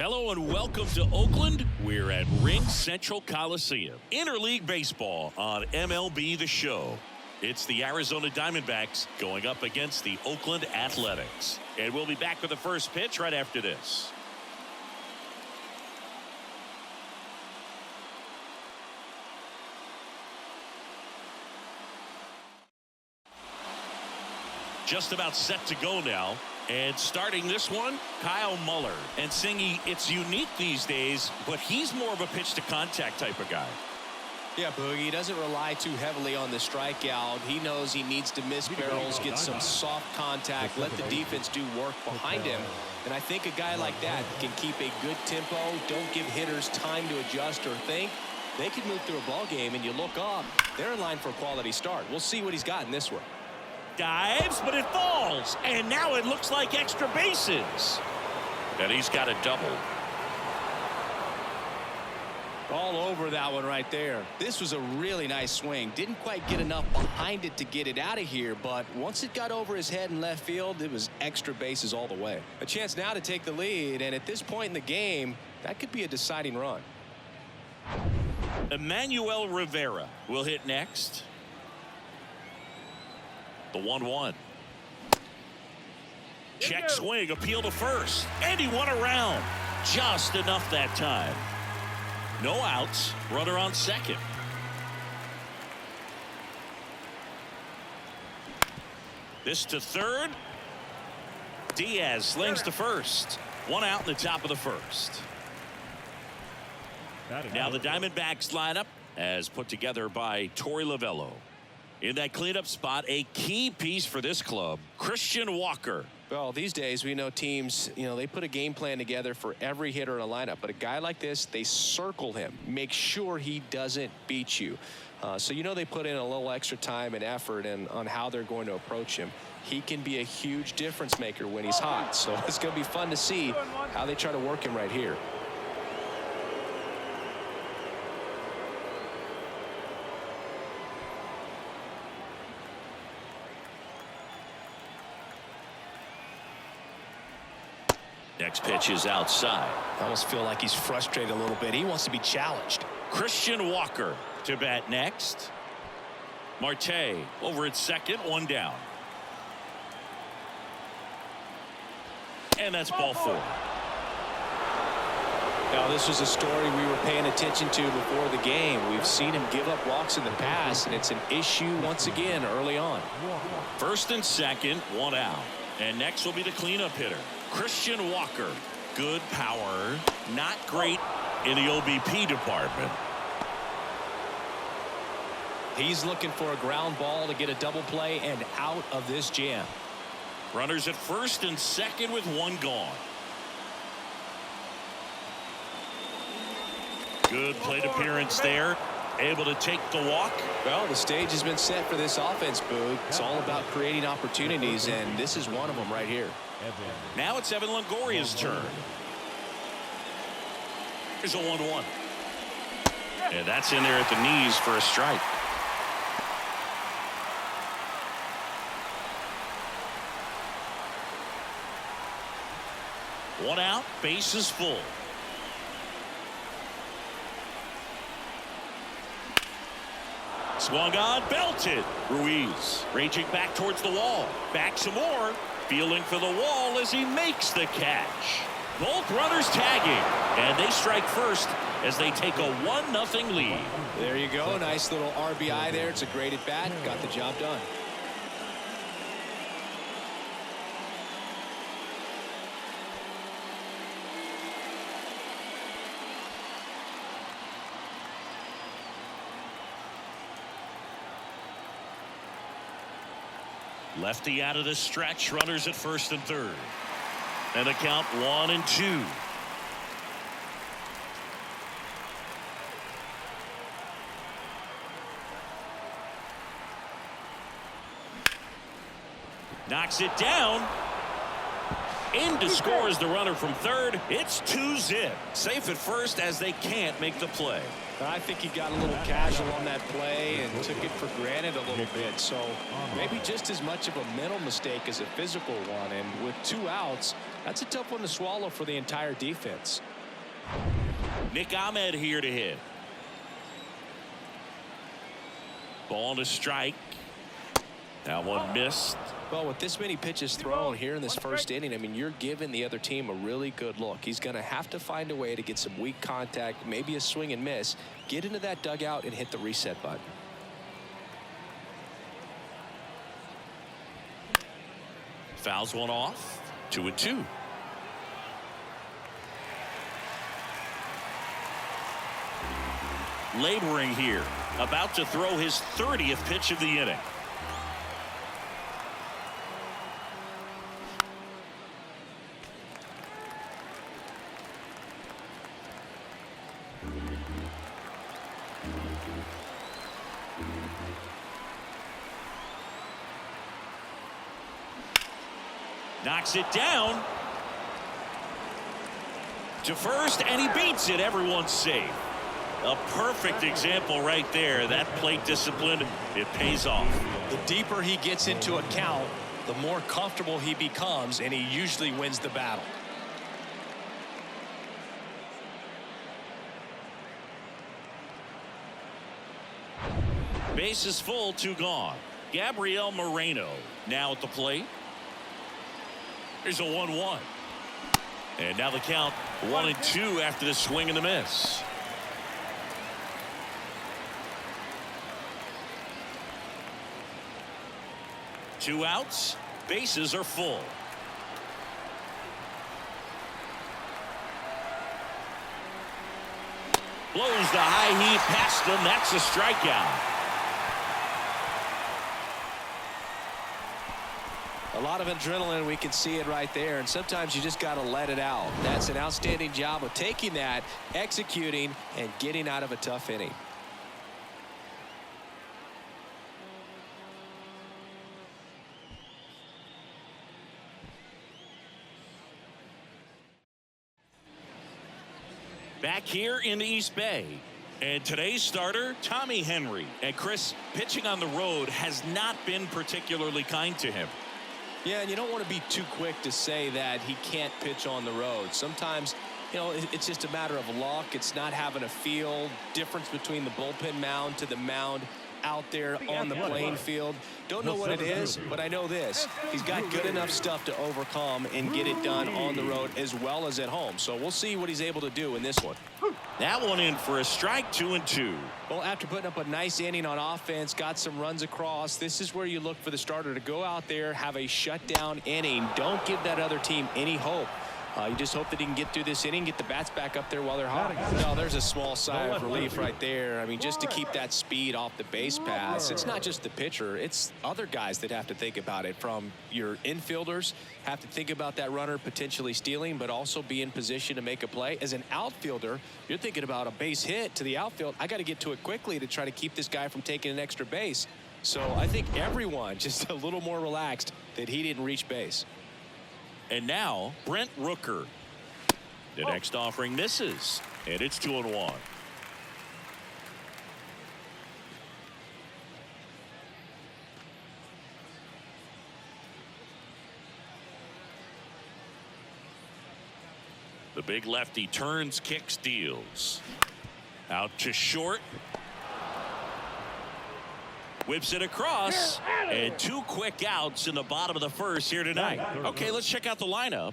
Hello and welcome to Oakland. We're at Ring Central Coliseum. Interleague baseball on MLB The Show. It's the Arizona Diamondbacks going up against the Oakland Athletics. And we'll be back with the first pitch right after this. Just about set to go now. And starting this one, Kyle Muller. And Singy, it's unique these days, but he's more of a pitch-to-contact type of guy. Yeah, Boogie, he doesn't rely too heavily on the strikeout. He knows he needs to miss barrels, get some soft contact, let the defense do work behind him. And I think a guy like that can keep a good tempo, don't give hitters time to adjust or think. They can move through a ball game, and you look up, they're in line for a quality start. We'll see what he's got in this one. Dives, but it falls, and now it looks like extra bases. And he's got a double. All over that one right there. This was a really nice swing. Didn't quite get enough behind it to get it out of here, but once it got over his head in left field, it was extra bases all the way. A chance now to take the lead, and at this point in the game, that could be a deciding run. Emmanuel Rivera will hit next. The 1-1. Check swing, appeal to first, and he won around. Just enough that time. No outs, runner on second. This to third. Diaz slings to first. One out in the top of the first. Now the Diamondbacks lineup as put together by Torey Lovullo. In that cleanup spot, a key piece for this club, Christian Walker. Well, these days we know teams, they put a game plan together for every hitter in a lineup. But a guy like this, they circle him, make sure he doesn't beat you. So they put in a little extra time and effort on how they're going to approach him. He can be a huge difference maker when he's hot. So it's going to be fun to see how they try to work him right here. Next pitch is outside. I almost feel like he's frustrated a little bit. He wants to be challenged. Christian Walker to bat next. Marte over at second, one down. And that's ball four. Now, this was a story we were paying attention to before the game. We've seen him give up walks in the past, and it's an issue once again early on. First and second, one out. And next will be the cleanup hitter, Christian Walker. Good power, not great in the OBP department. He's looking for a ground ball to get a double play and out of this jam. Runners at first and second with one gone. Good plate appearance there. Able to take the walk. Well, the stage has been set for this offense, Boog. It's all about creating opportunities, and this is one of them right here. Now it's Evan Longoria's turn. Here's a 1-1. And that's in there at the knees for a strike. One out, bases full. Swung on, belted. Ruiz raging back towards the wall. Back some more. Feeling for the wall as he makes the catch. Both runners tagging. And they strike first as they take a 1-0 lead. There you go. Nice little RBI there. It's a great at bat. Got the job done. Lefty out of the stretch. Runners at first and third. And the count 1-2. Knocks it down. In to score is the runner from third. It's 2-zip. Safe at first as they can't make the play. I think he got a little casual on that play and took it for granted a little bit. So maybe just as much of a mental mistake as a physical one. And with 2 outs, That's a tough one to swallow for the entire defense. Nick Ahmed here to hit. Ball to strike. That one missed. Well, with this many pitches thrown here in this first inning, I mean, you're giving the other team a really good look. He's going to have to find a way to get some weak contact, maybe a swing and miss, get into that dugout and hit the reset button. Fouls one off. 2-2. Laboring here, about to throw his 30th pitch of the inning. Knocks it down to first, and he beats it. Everyone's safe. A perfect example right there. That plate discipline, it pays off. The deeper he gets into a count, the more comfortable he becomes, and he usually wins the battle. Base is full, 2 gone. Gabriel Moreno now at the plate. Here's a 1-1. And now the count 1-2 after the swing and the miss. Two outs. Bases are full. Blows the high heat past him. That's a strikeout. A lot of adrenaline, we can see it right there, and sometimes you just got to let it out. That's an outstanding job of taking that, executing, and getting out of a tough inning. Back here in the East Bay. And today's starter, Tommy Henry. And Chris, pitching on the road has not been particularly kind to him. Yeah, and you don't want to be too quick to say that he can't pitch on the road. Sometimes, you know, it's just a matter of luck. It's not having a feel. Difference between the bullpen mound to the mound out there on the playing field. Don't know what it is, but I know this. He's got good enough stuff to overcome and get it done on the road as well as at home. So we'll see what he's able to do in this one. That one in for a strike, 2-2. Well, after putting up a nice inning on offense, got some runs across, this is where you look for the starter to go out there, have a shutdown inning. Don't give that other team any hope. You just hope that he can get through this inning, get the bats back up there while they're hot. No, there's a small sigh of relief right there. I mean, just to keep that speed off the base paths. It's not just the pitcher. It's other guys that have to think about it. From your infielders, have to think about that runner potentially stealing, but also be in position to make a play. As an outfielder, you're thinking about a base hit to the outfield. I got to get to it quickly to try to keep this guy from taking an extra base. So I think everyone just a little more relaxed that he didn't reach base. And now Brent Rooker. The next offering misses, and it's 2-1. The big lefty turns, kicks, deals. Out to short. Whips it across, and 2 quick outs in the bottom of the first here tonight. Okay, let's check out the lineup.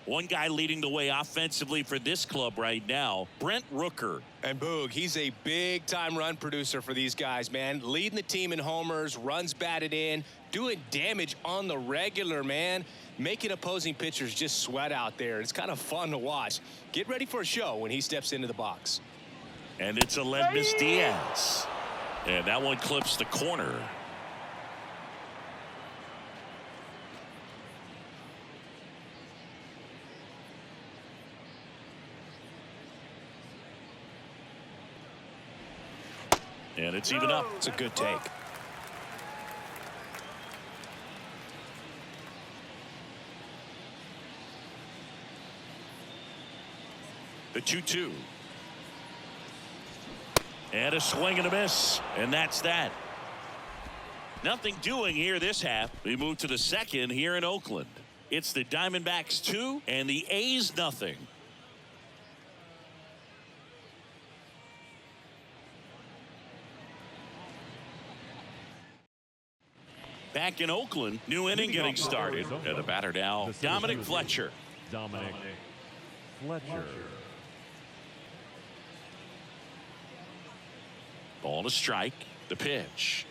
One guy leading the way offensively for this club right now, Brent Rooker. And Boog, he's a big-time run producer for these guys, man. Leading the team in homers, runs batted in, doing damage on the regular, man. Making opposing pitchers just sweat out there. It's kind of fun to watch. Get ready for a show when he steps into the box. And it's Aledmys Diaz. And that one clips the corner. And it's even up. It's a good take. The 2-2. And a swing and a miss. And that's that. Nothing doing here this half. We move to the second here in Oakland. It's the Diamondbacks 2 and the A's nothing. Back in Oakland, new inning getting started. And the batter now, Dominic Fletcher. Dominic Fletcher. Ball to strike. The pitch.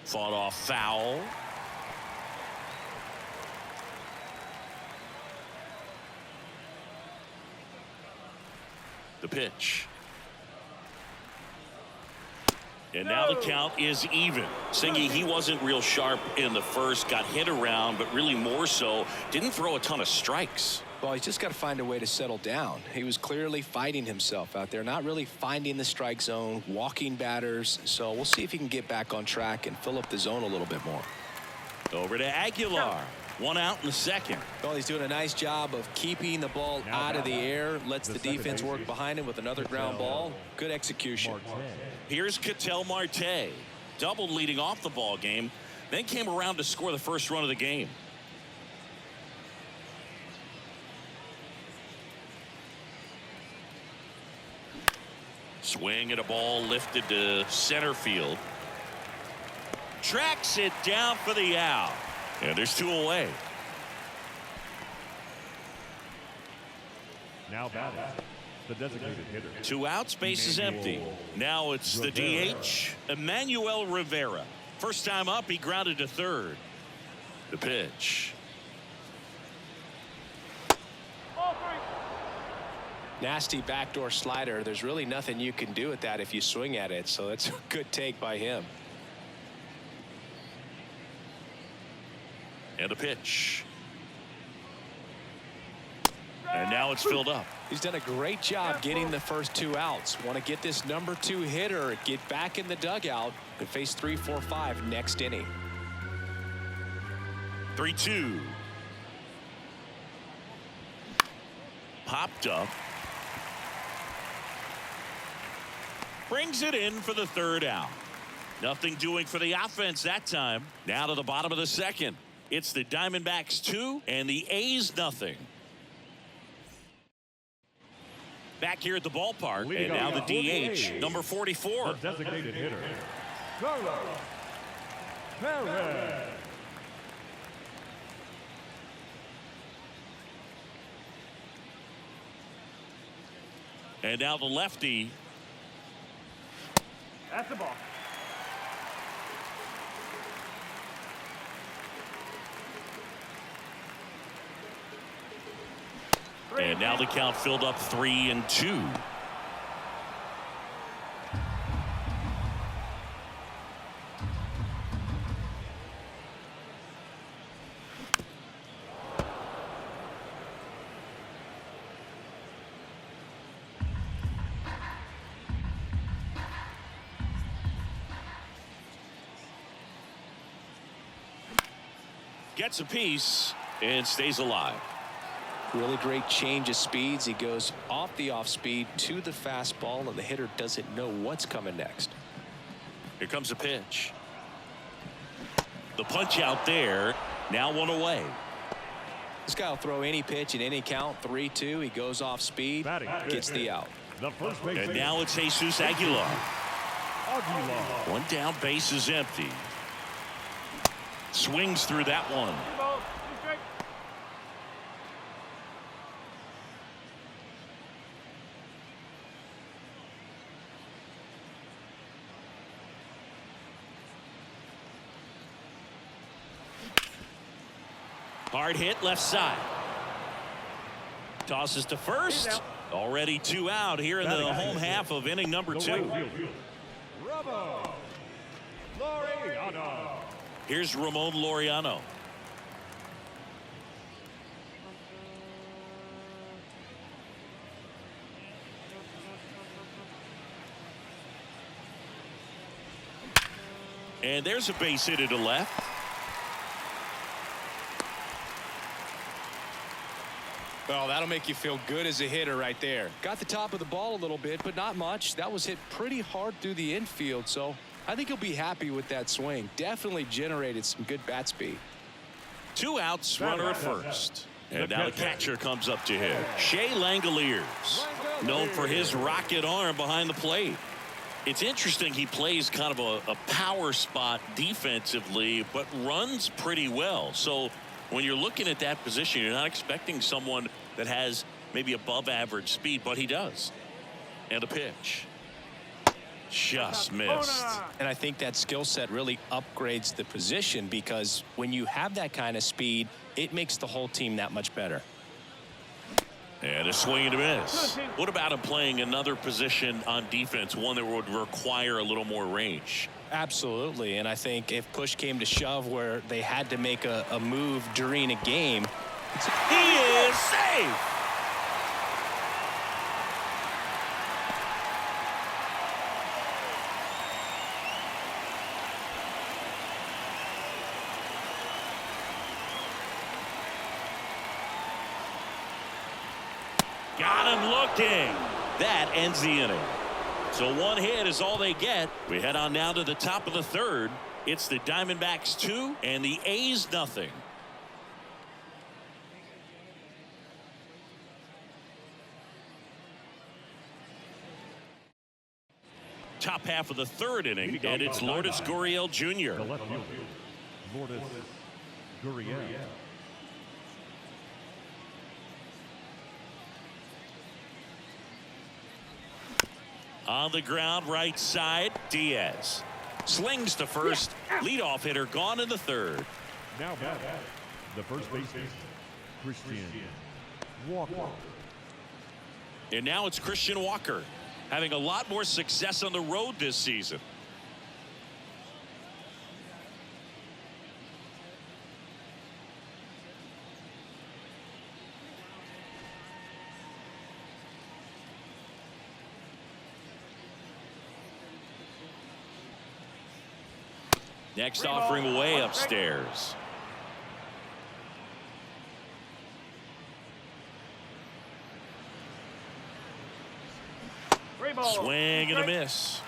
Fought off foul. The pitch. And now the count is even. Singy, he wasn't real sharp in the first, got hit around, but really more so, didn't throw a ton of strikes. Well, he's just got to find a way to settle down. He was clearly fighting himself out there, not really finding the strike zone, walking batters. So we'll see if he can get back on track and fill up the zone a little bit more. Over to Aguilar. 1 out in the second. Well, he's doing a nice job of keeping the ball out of the air. Lets the defense work behind him with another ground ball. Good execution. Here's Ketel Marte. Doubled leading off the ball game. Then came around to score the first run of the game. Swing at a ball lifted to center field. Tracks it down for the out. And there's 2 away. Now batting, the designated hitter. 2 outs, base is empty. Now it's the DH, Emmanuel Rivera. First time up, he grounded to third. The pitch. Nasty backdoor slider. There's really nothing you can do with that if you swing at it. So that's a good take by him. And a pitch. And now it's filled up. He's done a great job getting the first 2 outs. Want to get this number 2 hitter, get back in the dugout, and face 3, 4, 5 next inning. 3-2. Popped up. Brings it in for the 3rd out. Nothing doing for the offense that time. Now to the bottom of the second. It's the Diamondbacks 2 and the A's nothing. Back here at the ballpark, and now the DH, number 44. The designated hitter, Carlos Perez. And now the lefty. At the ball. And now the count filled up 3-2. Gets a piece and stays alive. Really great change of speeds. He goes off the off speed to the fastball, and the hitter doesn't know what's coming next. Here comes a pitch. The punch out there. Now 1 away. This guy will throw any pitch in any count. 3-2. He goes off speed, gets the out. The first base. And now it's Jesus Aguilar. Aguilar. 1 down, base is empty. Swings through that one. Hard hit left side. Tosses to first. Already 2 out here in the home half of inning number 2. Here's Ramon Laureano. And there's a base hit to left. Well, that'll make you feel good as a hitter right there. Got the top of the ball a little bit, but not much. That was hit pretty hard through the infield, so I think he'll be happy with that swing. Definitely generated some good bat speed. 2 outs, runner at first. And now the catcher comes up to him. Shea Langoliers, known for his rocket arm behind the plate. It's interesting, he plays kind of a power spot defensively, but runs pretty well. So when you're looking at that position, you're not expecting someone that has maybe above average speed, but he does. And a pitch. Just missed. And I think that skill set really upgrades the position, because when you have that kind of speed, it makes the whole team that much better. And a swing and a miss. What about him playing another position on defense, one that would require a little more range? Absolutely. And I think if push came to shove where they had to make a move during a game. He is safe. Got him looking. That ends the inning. So 1 hit is all they get. We head on now to the top of the 3rd. It's the Diamondbacks 2 and the A's nothing. Top half of the 3rd inning, and it's Lourdes Gurriel Jr. The left fielder, Lourdes Gurriel. On the ground, right side, Diaz. Slings to first. Leadoff hitter gone in the 3rd. Now back, the first baseman, Christian Walker. And now it's Christian Walker, having a lot more success on the road this season. Next offering way upstairs. Swing and a miss.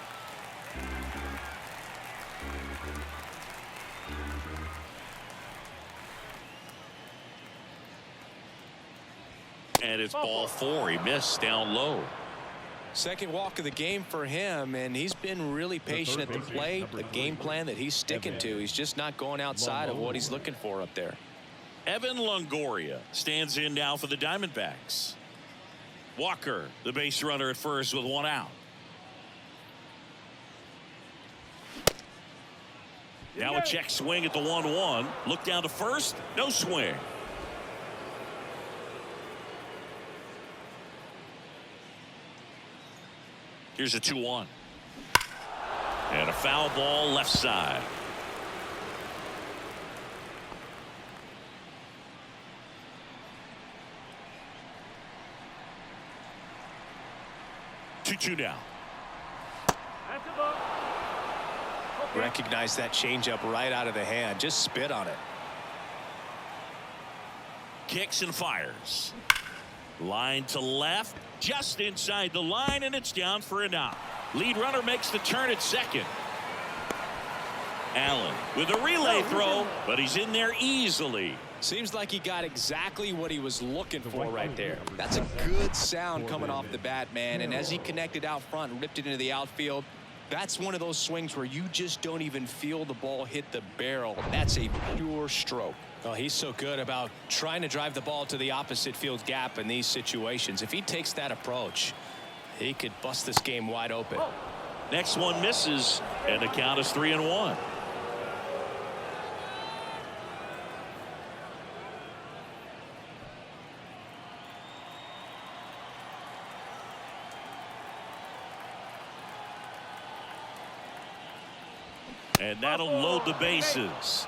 And it's ball 4. He missed down low. Second walk of the game for him, and he's been really patient at the plate. A game plan that he's sticking to. He's just not going outside of what he's looking for up there. Evan Longoria stands in now for the Diamondbacks. Walker, the base runner at first with 1 out. Now a check swing at the 1-1. Look down to first. No swing. Here's a 2-1. And a foul ball left side. Two down. Recognize that changeup right out of the hand. Just spit on it. Kicks and fires. Line to left, just inside the line, and it's down for a knock. Lead runner makes the turn at second. Allen with a relay throw, but he's in there easily. Seems like he got exactly what he was looking for right there. That's a good sound coming off the bat, man. And as he connected out front and ripped it into the outfield, that's one of those swings where you just don't even feel the ball hit the barrel. That's a pure stroke. Oh, he's so good about trying to drive the ball to the opposite field gap in these situations. If he takes that approach, he could bust this game wide open. Next one misses, and the count is 3-1. And that'll load the bases.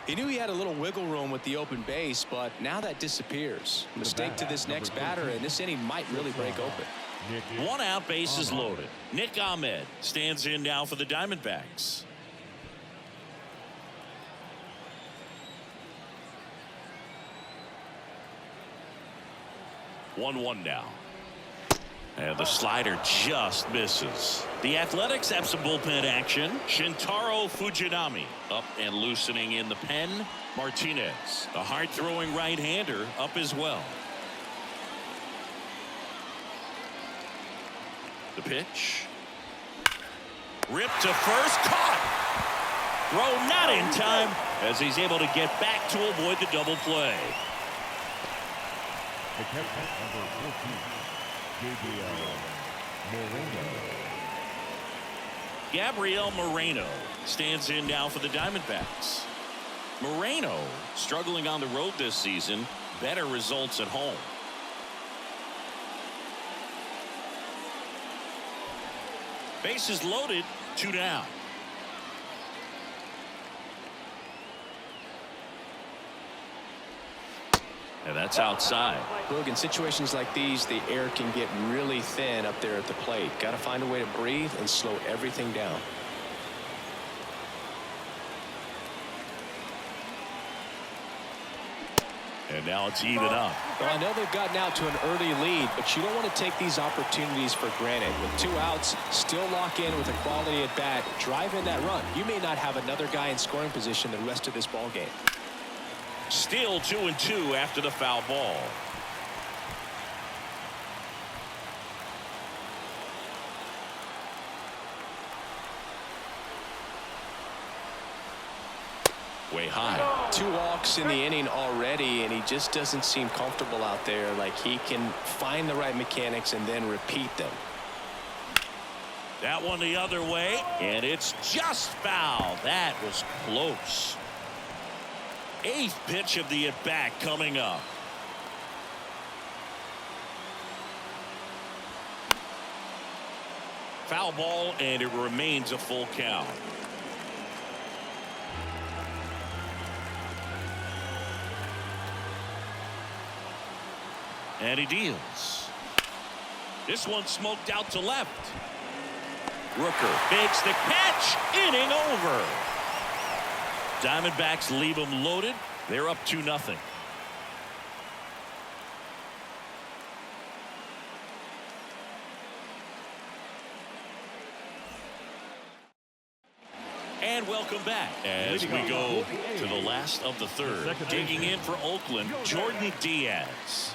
He knew he had a little wiggle room with the open base, but now that disappears. Mistake to this next batter, and this inning might really break open. 1 out, bases loaded. Nick Ahmed stands in now for the Diamondbacks. One now. And the slider just misses. The Athletics have some bullpen action. Shintaro Fujinami up and loosening in the pen. Martinez, the hard-throwing right-hander, up as well. The pitch. Ripped to first. Caught. Throw not in time as he's able to get back to avoid the double play. The catcher, number 14, Gabriel Moreno stands in now for the Diamondbacks. Moreno struggling on the road this season. Better results at home. Bases loaded, 2 down. And that's outside. Look, in situations like these, the air can get really thin up there at the plate. Got to find a way to breathe and slow everything down. And now it's even up. Well, I know they've gotten out to an early lead, but you don't want to take these opportunities for granted. With 2 outs, still lock in with a quality at bat, drive in that run. You may not have another guy in scoring position the rest of this ball game. Still 2-2 after the foul ball. Way high. 2 walks in the inning already, and he just doesn't seem comfortable out there. Like he can find the right mechanics and then repeat them. That one the other way, and it's just foul. That was close. 8th pitch of the at-bat coming up. Foul ball, and it remains a full count. And he deals. This one smoked out to left. Rooker makes the catch. Inning over. Diamondbacks leave them loaded. They're up 2-0. And welcome back as we go to the last of the third. Digging in for Oakland, Jordan Diaz.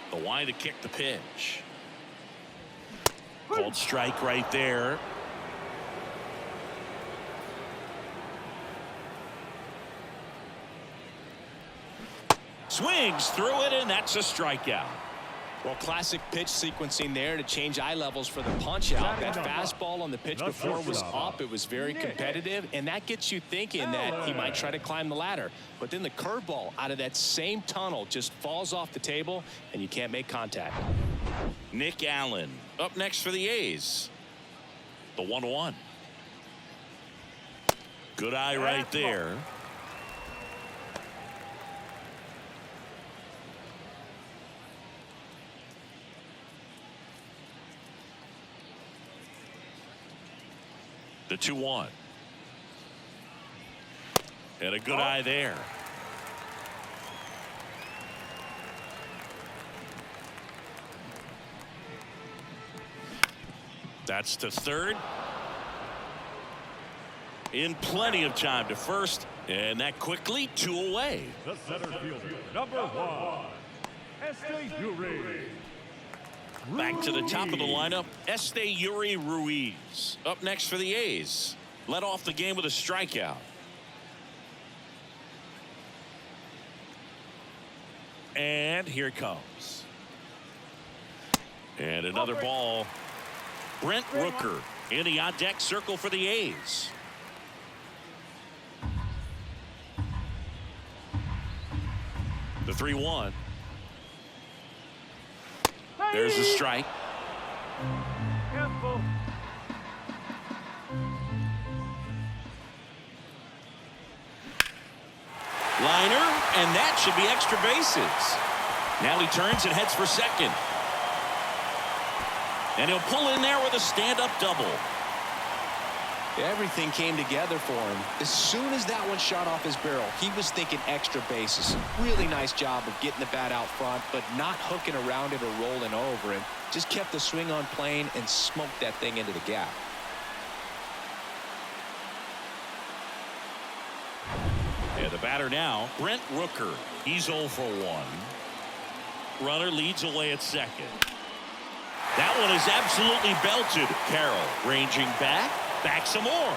The wind to kick the pitch. Called strike right there. Swings through it, and that's a strikeout. Well, classic pitch sequencing there to change eye levels for the punch out. That fastball on the pitch before was up. It was very competitive, and that gets you thinking that he might try to climb the ladder. But then the curveball out of that same tunnel just falls off the table, and you can't make contact. Nick Allen up next for the A's. The 1-1. Good eye right there. The 2-1. And a good eye there. That's to third. In plenty of time to first. And that quickly 2 away. the center fielder, number 1, Esteury. Back to the top of the lineup, Esteury Ruiz. Up next for the A's. Led off the game with a strikeout. And here it comes. And another ball. Brent Rooker in the on-deck circle for the A's. The 3-1. There's a strike. Liner, and that should be extra bases. Now he turns and heads for second. And he'll pull in there with a stand-up double. Everything came together for him. As soon as that one shot off his barrel, he was thinking extra bases. Really nice job of getting the bat out front, but not hooking around it or rolling over him. Just kept the swing on plane and smoked that thing into the gap. And the batter now, Brent Rooker. He's 0 for 1. Runner leads away at second. That one is absolutely belted. Carroll ranging back some more.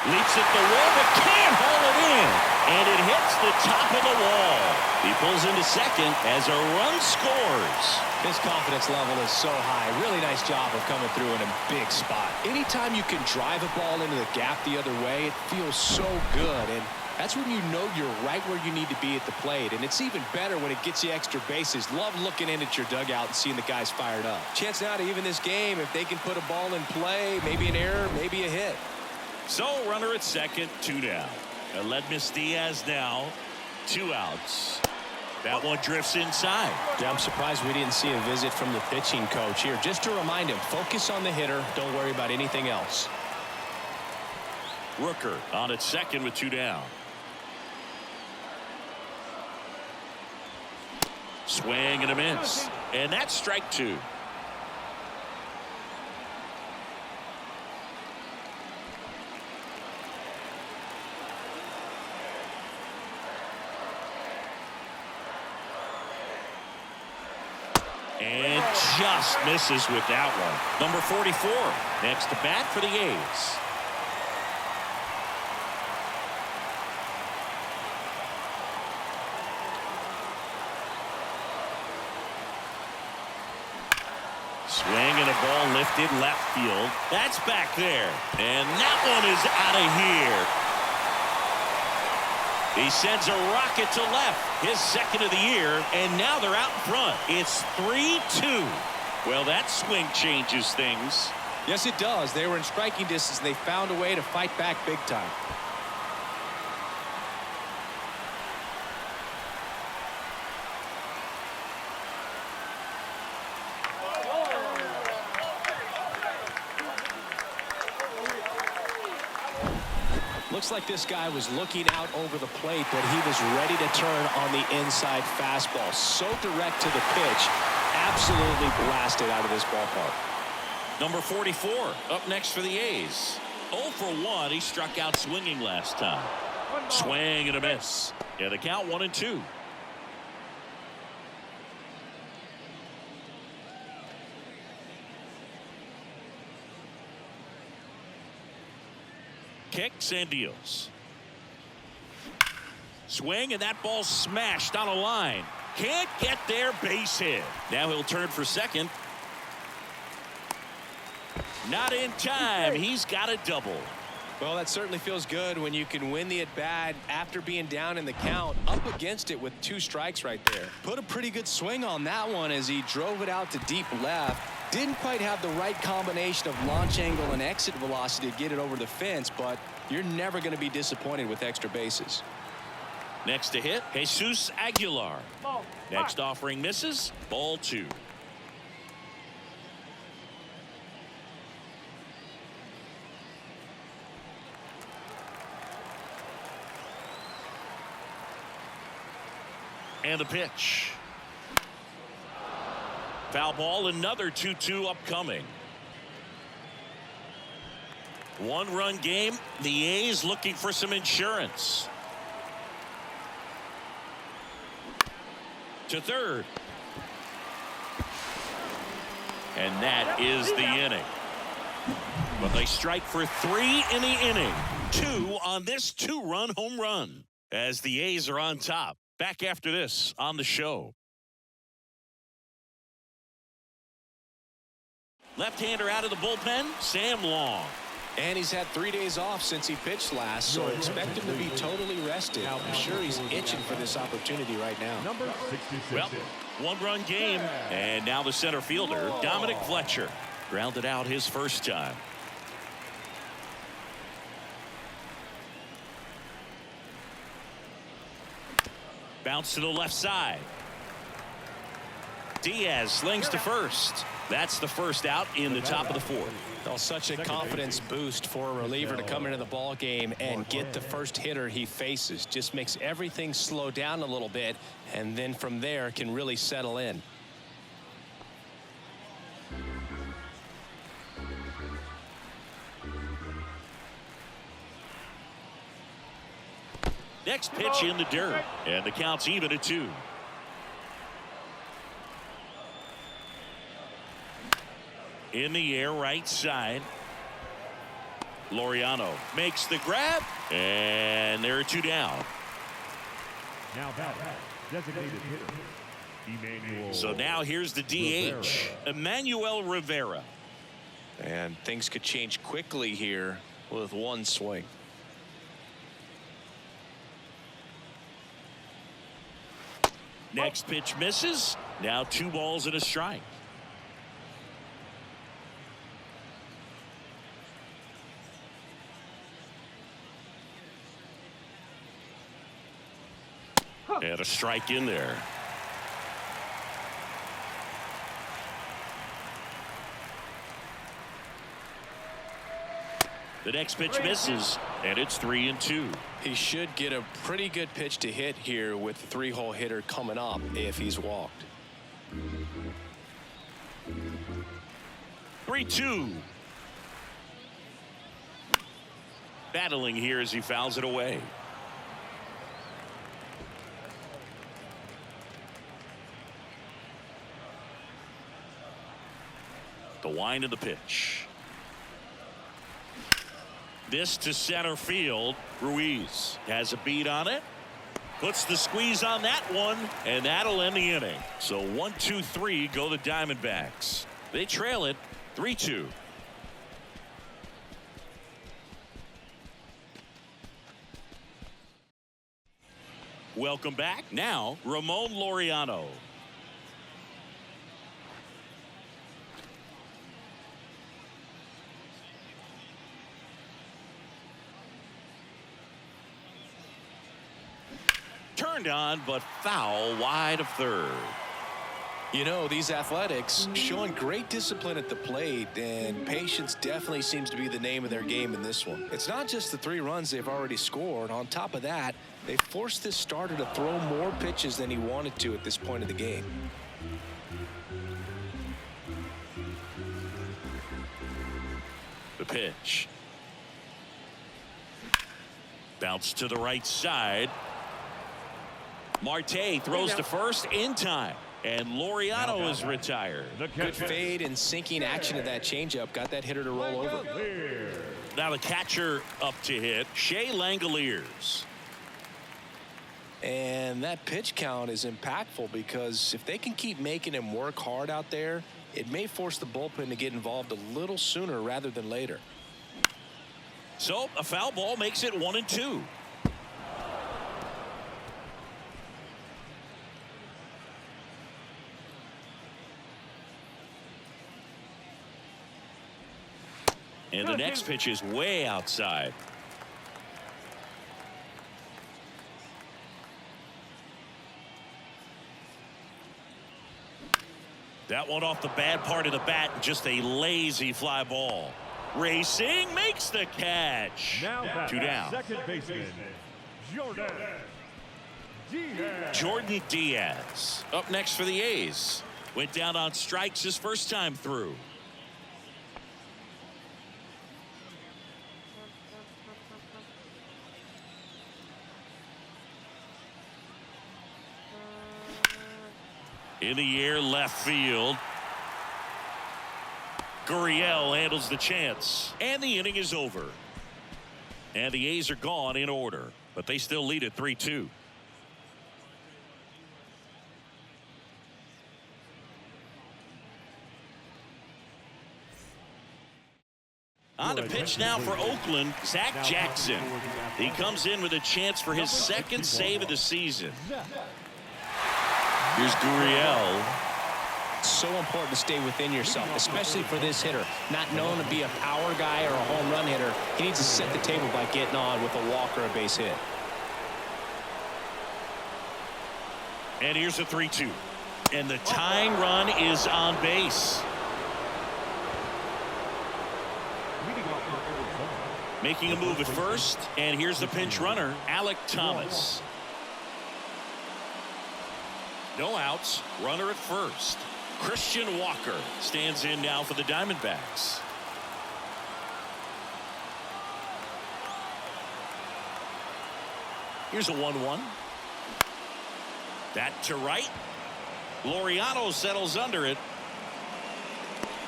Leaps at the wall, but can't haul it in. And it hits the top of the wall. He pulls into second as a run scores. His confidence level is so high. Really nice job of coming through in a big spot. Anytime you can drive a ball into the gap the other way, it feels so good. And that's when you know you're right where you need to be at the plate. And it's even better when it gets you extra bases. Love looking in at your dugout and seeing the guys fired up. Chance now to even this game if they can put a ball in play. Maybe an error, maybe a hit. So runner at second, 2 down. Aledmys Diaz now, 2 outs. That one drifts inside. Yeah, I'm surprised we didn't see a visit from the pitching coach here. Just to remind him, focus on the hitter. Don't worry about anything else. Rooker on at second with 2 down. Swing and a miss. And that's strike 2. And just misses with that one. Number 44 next to bat for the A's. Swing and a ball lifted left field. That's back there. And that one is out of here. He sends a rocket to left. His second of the year. And now they're out in front. It's 3-2. Well, that swing changes things. Yes, it does. They were in striking distance. They found a way to fight back big time. Looks like this guy was looking out over the plate, but he was ready to turn on the inside fastball. So direct to the pitch. Absolutely blasted out of this ballpark. Number 44 up next for the A's. 0 for 1. He struck out swinging last time. Swing and a miss. Yeah, the count 1-2. Kicks and deals. Swing, and that ball smashed on a line. Can't get there, base hit. Now he'll turn for second. Not in time. He's got a double. Well, that certainly feels good when you can win the at-bat after being down in the count, up against it with 2 strikes right there. Put a pretty good swing on that one as he drove it out to deep left. Didn't quite have the right combination of launch angle and exit velocity to get it over the fence, but you're never going to be disappointed with extra bases. Next to hit, Jesus Aguilar. Next offering misses. Ball 2. And a pitch. Foul ball, another 2-2 upcoming. 1-run game. The A's looking for some insurance. To third. And that is the inning. But they strike for 3 in the inning. 2 on this 2-run home run. As the A's are on top. Back after this on the show. Left-hander out of the bullpen, Sam Long. And he's had 3 days off since he pitched last, so expect him to be totally rested. I'm sure he's itching for this opportunity right now. Number 66. Well, 1-run game, and now the center fielder, Dominic Fletcher, grounded out his first time. Bounce to the left side. Diaz slings to first. That's the first out in the top of the 4th. Well, such a confidence boost for a reliever to come into the ball game and get the first hitter he faces. Just makes everything slow down a little bit, and then from there can really settle in. Next pitch in the dirt, and the count's even at 2. In the air, right side. Laureano makes the grab, and there are 2 down. Now that designated hitter, Emmanuel. So now here's the DH, Emmanuel Rivera. And things could change quickly here with one swing. Next pitch misses. Now 2 balls and a strike. And a strike in there. The next pitch misses, and it's 3-2. He should get a pretty good pitch to hit here with the 3-hole hitter coming up if he's walked. 3-2. Battling here as he fouls it away. The wind of the pitch. This to center field. Ruiz has a beat on it. Puts the squeeze on that one, and that'll end the inning. So 1-2-3 go the Diamondbacks. They trail it 3-2. Welcome back. Now Ramon Laureano. Turned on, but foul wide of third. You know, these Athletics showing great discipline at the plate, and patience definitely seems to be the name of their game in this one. It's not just the 3 runs they've already scored. On top of that, they forced this starter to throw more pitches than he wanted to at this point of the game. The pitch. Bounce to the right side. Marte throws to first in time, and Laureano is retired. Good fade and sinking action of that changeup got that hitter to roll over. Now the catcher up to hit, Shea Langoliers. And that pitch count is impactful because if they can keep making him work hard out there, it may force the bullpen to get involved a little sooner rather than later. So a foul ball makes it 1-2. And the next pitch is way outside. That one off the bad part of the bat, just a lazy fly ball. Racing makes the catch. Now 2 down. second baseman, Jordan Diaz up next for the A's. Went down on strikes his first time through. In the air, left field. Gurriel handles the chance, and the inning is over. And the A's are gone in order, but they still lead at 3-2. On to pitch now for Oakland, Zach Jackson. He comes in with a chance for his second save of the season. Here's Gurriel. So important to stay within yourself, especially for this hitter. Not known to be a power guy or a home run hitter. He needs to set the table by getting on with a walk or a base hit. And here's a 3-2. And the tying run is on base. Making a move at first, and here's the pinch runner, Alek Thomas. No outs, runner at first. Christian Walker stands in now for the Diamondbacks. Here's a 1-1. That to right. Laureano settles under it.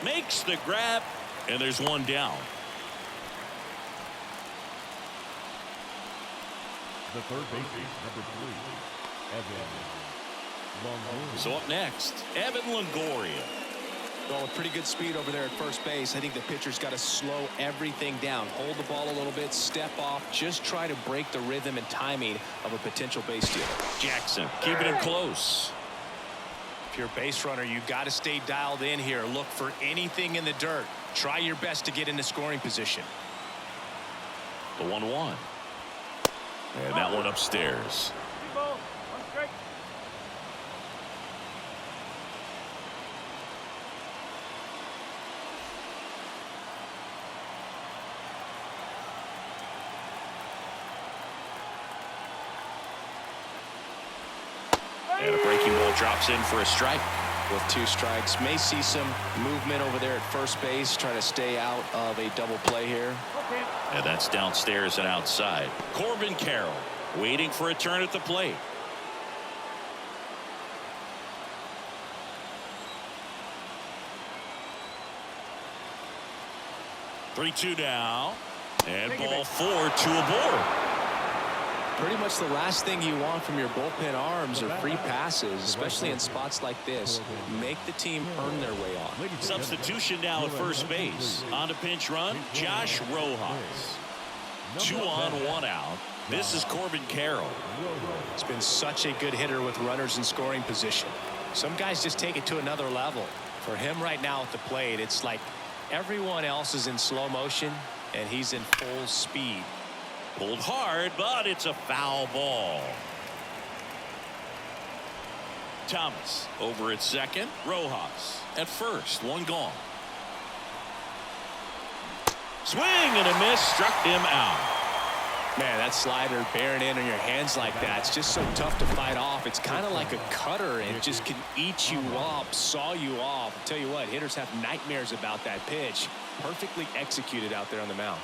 Makes the grab, and there's one down. The third baseman, number 3, Evan Longoria. So up next, Evan Longoria. Well, with pretty good speed over there at first base, I think the pitcher's got to slow everything down. Hold the ball a little bit, step off, just try to break the rhythm and timing of a potential base steal. Jackson keeping him close. If you're a base runner, you got to stay dialed in here. Look for anything in the dirt. Try your best to get into scoring position. The 1-1. And that one upstairs. And a breaking ball drops in for a strike. With 2 strikes, may see some movement over there at first base, trying to stay out of a double play here. And that's downstairs and outside. Corbin Carroll waiting for a turn at the plate. Three-two now, and ball 4 to a board. Pretty much the last thing you want from your bullpen arms are free passes, especially in spots like this. Make the team earn their way on. Substitution now at first base. On to pinch run, Josh Rojas. 2 on, 1 out. This is Corbin Carroll. He's been such a good hitter with runners in scoring position. Some guys just take it to another level. For him right now at the plate, it's like everyone else is in slow motion and he's in full speed. Pulled hard, but it's a foul ball. Thomas over at second. Rojas at first. 1 gone. Swing and a miss. Struck him out. Man, that slider bearing in on your hands like that, it's just so tough to fight off. It's kind of like a cutter, and it just can eat you up, saw you off. I'll tell you what, hitters have nightmares about that pitch. Perfectly executed out there on the mound.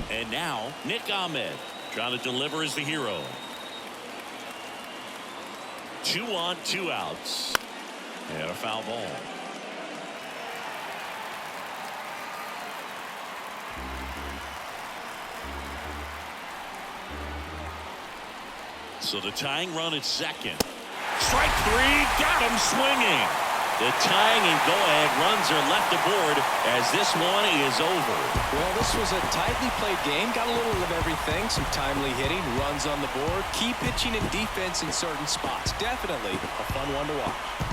And now Nick Ahmed trying to deliver as the hero. 2 on, 2 outs. And a foul ball. So the tying run at second. Strike 3, got him swinging. The tying and go-ahead runs are left aboard as this one is over. Well, this was a tightly played game. Got a little of everything. Some timely hitting, runs on the board, key pitching and defense in certain spots. Definitely a fun one to watch.